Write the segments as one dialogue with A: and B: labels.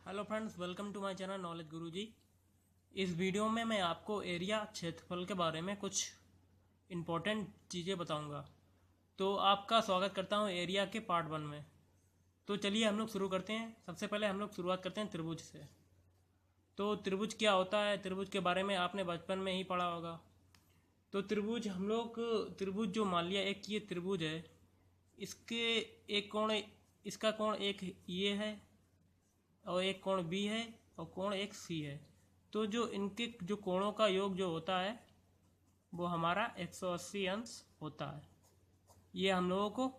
A: Hello friends, welcome to my channel knowledge Guruji. इस video में मैं आपको एरिया क्षेत्रफल के बारे में कुछ इम्पोर्टेंट चीज़ें बताऊंगा। तो आपका स्वागत करता हूं एरिया के पार्ट 1 में। तो चलिए हम लोग शुरू करते हैं। सबसे पहले हम लोग शुरुआत करते हैं त्रिभुज से। तो त्रिभुज क्या होता है, त्रिभुज के बारे में आपने बचपन में ही पढ़ा होगा। तो त्रिभुज हम लोग त्रिभुज जो मान लिया, एक ये त्रिभुज है, इसके एक कोण, इसका कोण एक ये है और एक कोण बी है और कोण एक सी है। तो जो इनके जो कोणों का योग जो होता है वो हमारा 180 अंश होता है। ये हम लोगों को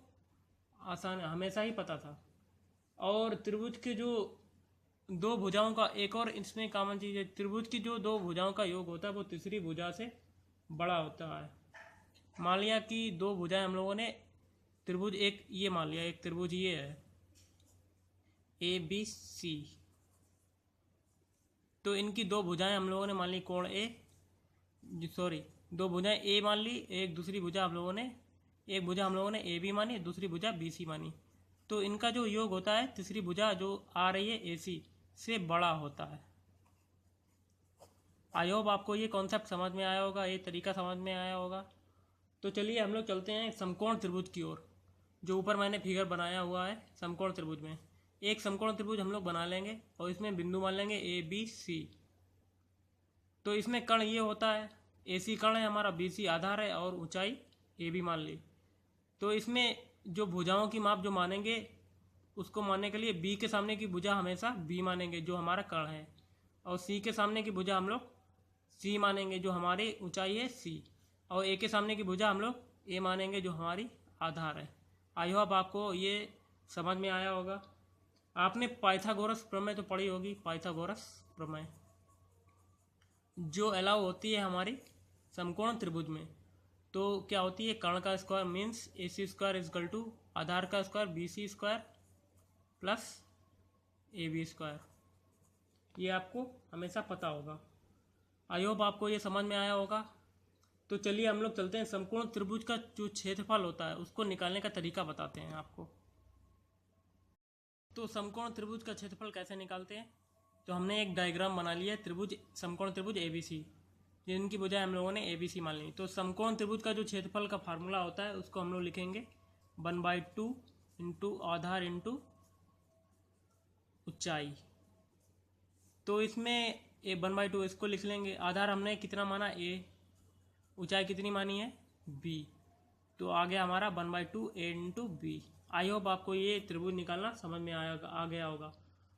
A: आसान हमेशा ही पता था। और त्रिभुज के जो दो भुजाओं का एक और इसमें कॉमन चीज़ है, त्रिभुज की जो दो भुजाओं का योग होता है वो तीसरी भुजा से बड़ा होता है। मान लिया कि दो भुजाएं हम लोगों ने त्रिभुज एक ये मान लिया, एक त्रिभुज ये है ABC। तो इनकी दो भुजाएं हम लोगों ने मान ली कोण दो भुजाएं ए मान ली, एक दूसरी भुजा हम लोगों ने एक भुजा हम लोगों ने ए बी मानी, दूसरी भुजा बी सी मानी। तो इनका जो योग होता है तीसरी भुजा जो आ रही है ए सी से बड़ा होता है। आई होप आपको ये कॉन्सेप्ट समझ में आया होगा, ये तरीका समझ में आया होगा। तो चलिए हम लोग चलते हैं समकोण त्रिभुज की ओर। जो ऊपर मैंने फिगर बनाया हुआ है समकोण त्रिभुज में, एक समकोण त्रिभुज हम लोग बना लेंगे और इसमें बिंदु मान लेंगे ए बी सी। तो इसमें कण ये होता है, ए सी कण है हमारा, बी सी आधार है और ऊंचाई ए बी मान ली। तो इसमें जो भुजाओं की माप जो मानेंगे उसको मानने के लिए बी के सामने की भुजा हमेशा बी मानेंगे जो हमारा कण है, और सी के सामने की भुजा हम लोग सी मानेंगे जो हमारी ऊंचाई है सी, और ए के सामने की भुजा हम लोग ए मानेंगे जो हमारी आधार है। आई होप आपको ये समझ में आया होगा। आपने पाइथागोरस प्रमेय तो पढ़ी होगी, पाइथागोरस प्रमेय जो अलाउ होती है हमारी समकोण त्रिभुज में। तो क्या होती है, कर्ण का square means A C square equal to आधार का square B C square plus A B square. ये आपको हमेशा पता होगा। आई होप आपको ये समझ में आया होगा। तो चलिए हम लोग चलते हैं समकोण त्रिभुज का जो क्षेत्रफल होता है उसको निकालने का तरीका बताते हैं आपको। तो समकोण त्रिभुज का क्षेत्रफल कैसे निकालते हैं, तो हमने एक डायग्राम बना लिया है त्रिभुज समकोण त्रिभुज ABC, जिनकी बजाय हम लोगों ने ABC मान ली। तो समकोण त्रिभुज का जो क्षेत्रफल का फार्मूला होता है उसको हम लोग लिखेंगे 1/2 इंटू आधार इंटू ऊंचाई। तो इसमें ए 1/2 इसको लिख लेंगे, आधार हमने कितना माना A, ऊंचाई कितनी मानी है B, तो आ गया हमारा 1/2 A into B. I hope आपको ये त्रिभुज निकालना समझ में आ गया होगा।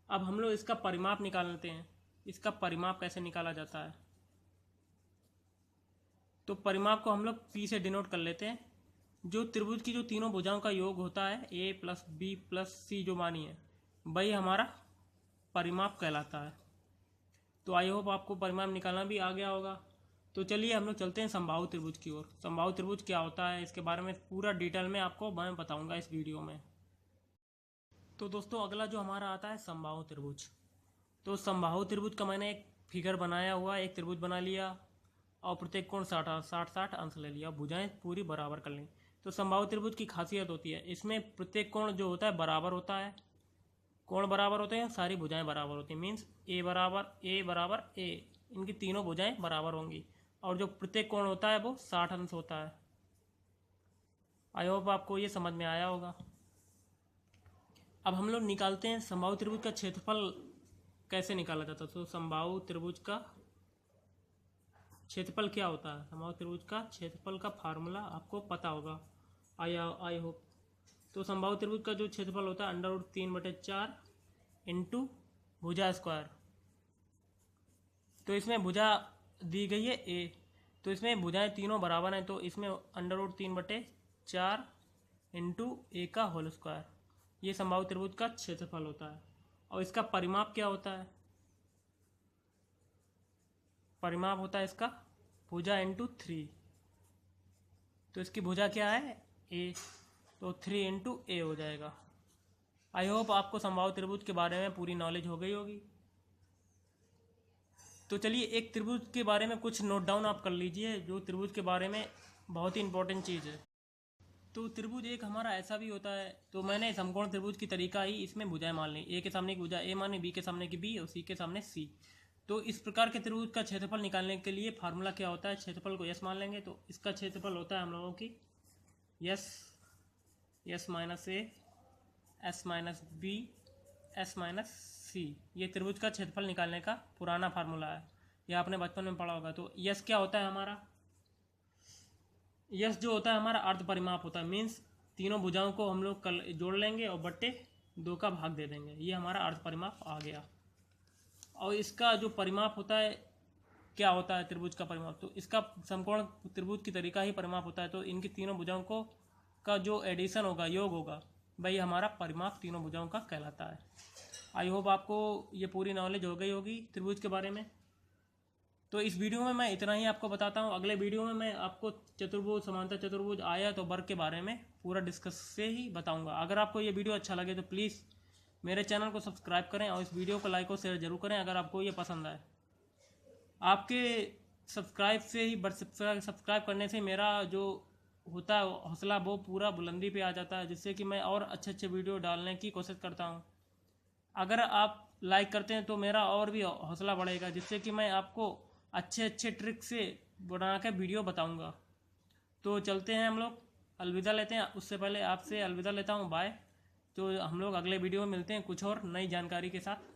A: अब हम लोग इसका परिमाप निकाल लेते हैं। इसका परिमाप कैसे निकाला जाता है, तो परिमाप को हम लोग P से डिनोट कर लेते हैं। जो त्रिभुज की जो तीनों भुजाओं का योग होता है A प्लस बी प्लस सी जो मानी है वही हमारा परिमाप कहलाता है। तो आई होप आपको परिमाप निकालना भी आ गया होगा। तो चलिए हम लोग चलते हैं समबाहु त्रिभुज की ओर। समबाहु त्रिभुज क्या होता है इसके बारे में पूरा डिटेल में आपको मैं बताऊंगा इस वीडियो में। तो दोस्तों अगला जो हमारा आता है समबाहु त्रिभुज। तो समबाहु त्रिभुज का मैंने एक फिगर बनाया हुआ, एक त्रिभुज बना लिया और प्रत्येक कोण 60 अंश ले लिया, भुजाएं पूरी बराबर कर ली। तो समबाहु त्रिभुज की खासियत होती है इसमें प्रत्येक कोण जो होता है बराबर होता है, कोण बराबर होते हैं, सारी भुजाएं बराबर होती हैं। मीन्स ए बराबर ए, इनकी तीनों भुजाएं बराबर होंगी, और जो प्रत्येक कोण होता है वो 60 अंश होता है। आई होप आपको ये समझ में आया होगा। अब हम लोग निकालते हैं समबाहु त्रिभुज का क्षेत्रफल कैसे निकाला जाता है। तो समबाहु त्रिभुज का क्षेत्रफल क्या होता है, समबाहु त्रिभुज का क्षेत्रफल का फार्मूला आपको पता होगा, आई होप। तो समबाहु त्रिभुज का जो क्षेत्रफल होता है √3/4 इंटू भुजा स्क्वायर। तो इसमें भुजा दी गई है A, तो इसमें भुजाएं तीनों बराबर हैं, तो इसमें √3/4 इंटू A का होल स्क्वायर, ये समबाहु त्रिभुज का क्षेत्रफल होता है। और इसका परिमाप क्या होता है, परिमाप होता है इसका भुजा इंटू 3। तो इसकी भुजा क्या है A, तो 3 इंटू A हो जाएगा। आई होप आपको समबाहु त्रिभुज के बारे में पूरी नॉलेज हो गई होगी। तो चलिए एक त्रिभुज के बारे में कुछ नोट डाउन आप कर लीजिए, जो त्रिभुज के बारे में बहुत ही इंपॉर्टेंट चीज़ है। तो त्रिभुज एक हमारा ऐसा भी होता है, तो मैंने समकोण त्रिभुज की तरीका ही इसमें भुजाएं मान ली। ए के सामने की भुजा ए मानी, बी के सामने की बी और सी के सामने सी। तो इस प्रकार के त्रिभुज का क्षेत्रफल निकालने के लिए फार्मूला क्या होता है, क्षेत्रफल को यस मान लेंगे। तो इसका क्षेत्रफल होता है हम लोगों की S, S minus A, S minus B, S minus C. ये त्रिभुज का क्षेत्रफल निकालने का पुराना फार्मूला है, यह आपने बचपन में पढ़ा होगा। तो यस क्या होता है हमारा, यस जो होता है हमारा अर्ध परिमाप होता है। मीन्स तीनों भुजाओं को हम लोग कल जोड़ लेंगे और बट्टे 2 का भाग दे देंगे, ये हमारा अर्ध परिमाप आ गया। और इसका जो परिमाप होता है क्या होता है त्रिभुज का परिमाप, तो इसका समकोण त्रिभुज की तरीका ही परिमाप होता है। तो इनकी तीनों भुजाओं को का जो एडिशन होगा, योग होगा, भाई हमारा परिमाप तीनों भुजाओं का कहलाता है। आई होप आपको ये पूरी नॉलेज हो गई होगी त्रिभुज के बारे में। तो इस वीडियो में मैं इतना ही आपको बताता हूँ। अगले वीडियो में मैं आपको चतुर्भुज, समांतर चतुर्भुज, आयत और वर्ग के बारे में पूरा डिस्कस से ही बताऊँगा। अगर आपको ये वीडियो अच्छा लगे तो प्लीज़ मेरे चैनल को सब्सक्राइब करें और इस वीडियो को लाइक और शेयर जरूर करें अगर आपको ये पसंद आए। आपके सब्सक्राइब से ही सब्सक्राइब करने से मेरा जो होता है हौसला वो पूरा बुलंदी पे आ जाता है, जिससे कि मैं और अच्छे अच्छे वीडियो डालने की कोशिश करता हूँ। अगर आप लाइक करते हैं तो मेरा और भी हौसला बढ़ेगा, जिससे कि मैं आपको अच्छे अच्छे ट्रिक से बना के वीडियो बताऊँगा। तो चलते हैं हम लोग, अलविदा लेते हैं। उससे पहले आपसे अलविदा लेता हूँ, बाय। तो हम लोग अगले वीडियो में मिलते हैं कुछ और नई जानकारी के साथ।